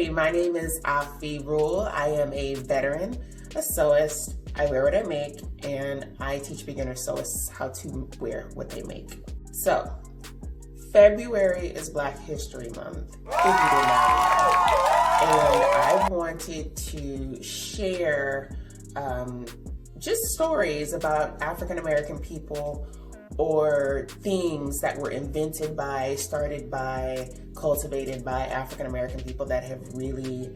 Hey, my name is Afi Rule. I am a veteran, a sewist. I wear what I make, and I teach beginner sewists how to wear what they make. So, February is Black History Month, if you did not know. And I wanted to share just stories about African American people or things that were invented by, started by, cultivated by African American people that have really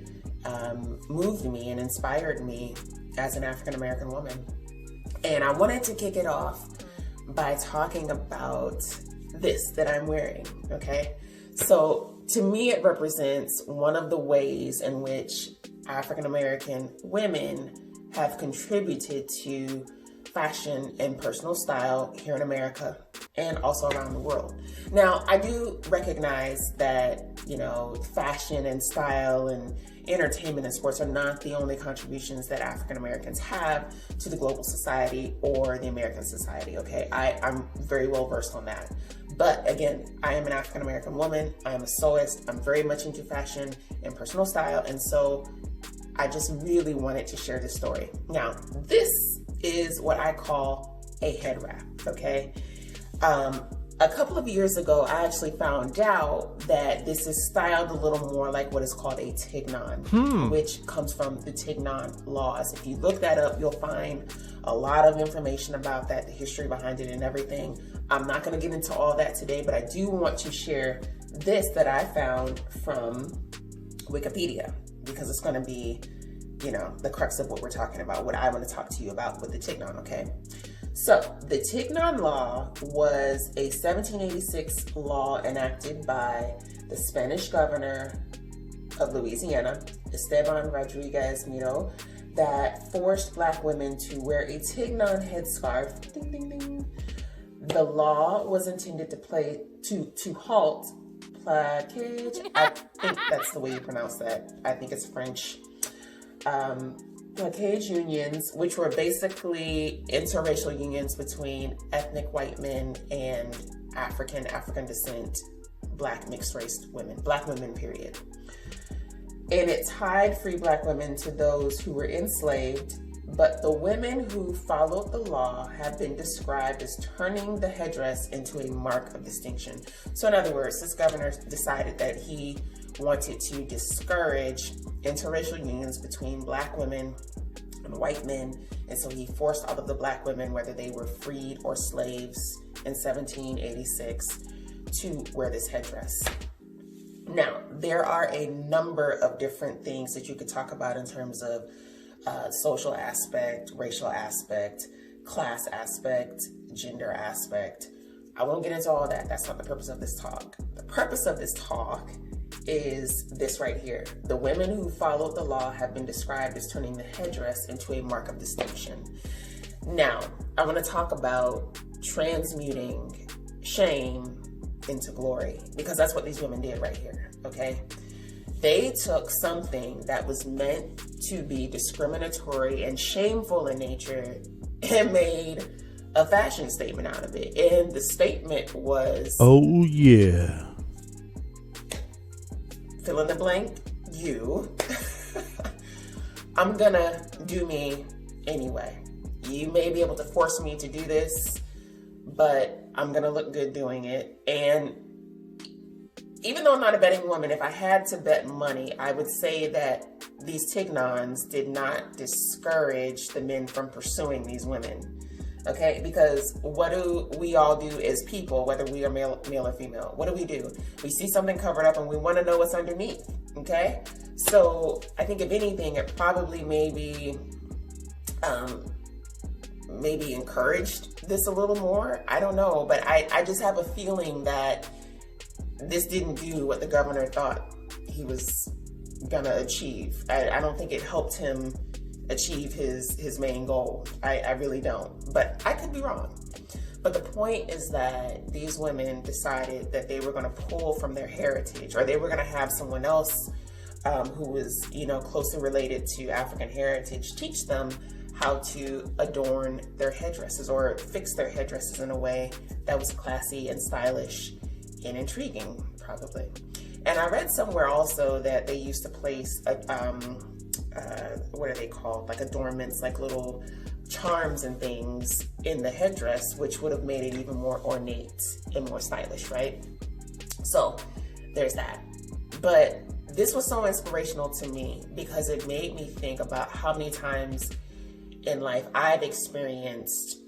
moved me and inspired me as an African American woman. And I wanted to kick it off by talking about this that I'm wearing, okay? So to me, it represents one of the ways in which African American women have contributed to fashion and personal style here in America and also around the world. Now, I do recognize that, fashion and style and entertainment and sports are not the only contributions that African Americans have to the global society or the American society, okay? I'm very well versed on that. But again, I am an African American woman. I am a sewist. I'm very much into fashion and personal style. And so I just really wanted to share this story. Now, this is what I call a head wrap, okay? A couple of years ago, I actually found out that this is styled a little more like what is called a tignon, which comes from the Tignon laws. If you look that up, you'll find a lot of information about that, the history behind it and everything. I'm not gonna get into all that today, but I do want to share this that I found from Wikipedia, because it's gonna be, the crux of what we're talking about, what I want to talk to you about with the Tignon, okay? So, the Tignon law was a 1786 law enacted by the Spanish governor of Louisiana, Esteban Rodriguez Miro, that forced Black women to wear a Tignon headscarf. Ding, ding, ding. The law was intended to halt plaquage. I think that's the way you pronounce that. I think it's French. Plaquage unions, which were basically interracial unions between ethnic white men and African descent, Black mixed race women, Black women, period. And it tied free Black women to those who were enslaved, but the women who followed the law have been described as turning the headdress into a mark of distinction. So in other words, this governor decided that he wanted to discourage interracial unions between Black women and white men, and so he forced all of the Black women, whether they were freed or slaves in 1786, to wear this headdress. Now, there are a number of different things that you could talk about in terms of social aspect, racial aspect, class aspect, gender aspect. I won't get into all that. That's not the purpose of this talk. The purpose of this talk is this right here. The women who followed the law have been described as turning the headdress into a mark of distinction. Now, I want to talk about transmuting shame into glory, because that's what these women did right here, okay? They took something that was meant to be discriminatory and shameful in nature and made a fashion statement out of it. And the statement was, oh yeah, fill in the blank, you. I'm gonna do me anyway. You may be able to force me to do this, but I'm gonna look good doing it. And even though I'm not a betting woman, if I had to bet money, I would say that these Tignons did not discourage the men from pursuing these women. Okay, because what do we all do as people, whether we are male or female? What do? We see something covered up and we want to know what's underneath, okay? So I think if anything, it probably maybe encouraged this a little more. I don't know, but I just have a feeling that this didn't do what the governor thought he was gonna achieve. I don't think it helped him achieve his main goal. I really don't, but I could be wrong. But the point is that these women decided that they were going to pull from their heritage, or they were going to have someone else who was, closely related to African heritage teach them how to adorn their headdresses or fix their headdresses in a way that was classy and stylish and intriguing, probably. And I read somewhere also that they used to place what are they called? Like adornments, like little charms and things in the headdress, which would have made it even more ornate and more stylish, right? So there's that. But this was so inspirational to me because it made me think about how many times in life I've experienced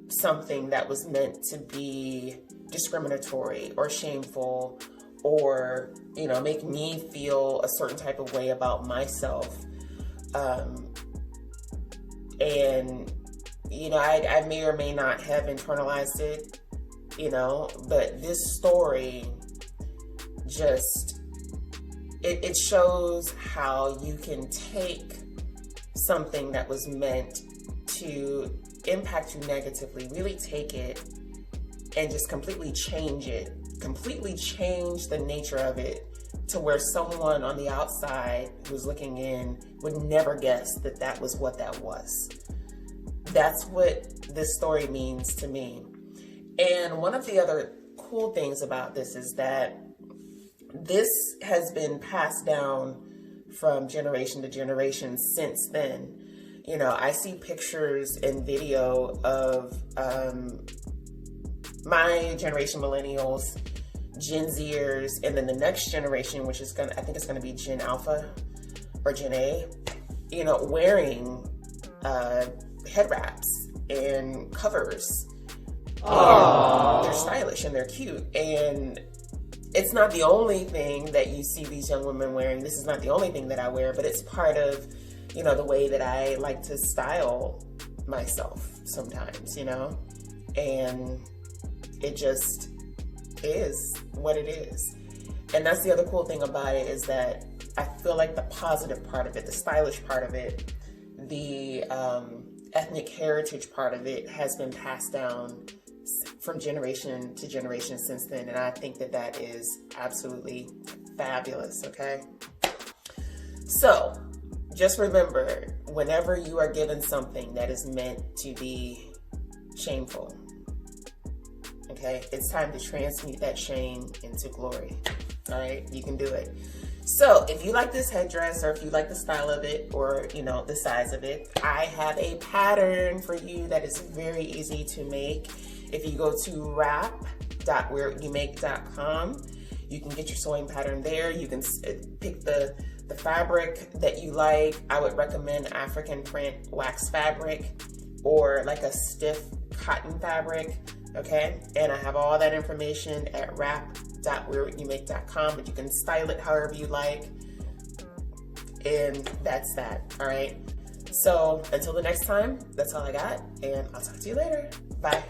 something that was meant to be discriminatory or shameful, or, you know, make me feel a certain type of way about myself. And, you know, I may or may not have internalized it, you know, but this story just, it shows how you can take something that was meant to impact you negatively, really take it and just completely change it, completely change the nature of it to where someone on the outside who's looking in would never guess that that was what that was. That's what this story means to me. And one of the other cool things about this is that this has been passed down from generation to generation since then. You know, I see pictures and video of my generation, millennials, Gen Zers, and then the next generation, which is I think it's gonna be Gen Alpha or Gen A, you know, wearing head wraps and covers. And they're stylish and they're cute. And it's not the only thing that you see these young women wearing. This is not the only thing that I wear, but it's part of, you know, the way that I like to style myself sometimes, you know, and it just is what it is. And that's the other cool thing about it, is that I feel like the positive part of it, the stylish part of it, the ethnic heritage part of it has been passed down from generation to generation since then. And I think that that is absolutely fabulous, okay? So just remember, whenever you are given something that is meant to be shameful, okay, it's time to transmute that shame into glory. All right, you can do it. So if you like this headdress, or if you like the style of it, or, you know, the size of it, I have a pattern for you that is very easy to make. If you go to wrap.wearwhatyoumake.com, you can get your sewing pattern there. You can pick the fabric that you like. I would recommend African print wax fabric, or like a stiff cotton fabric, okay? And I have all that information at wrap.wearwhatyoumake.com, but you can style it however you like. And that's that, all right? So until the next time, that's all I got, and I'll talk to you later. Bye.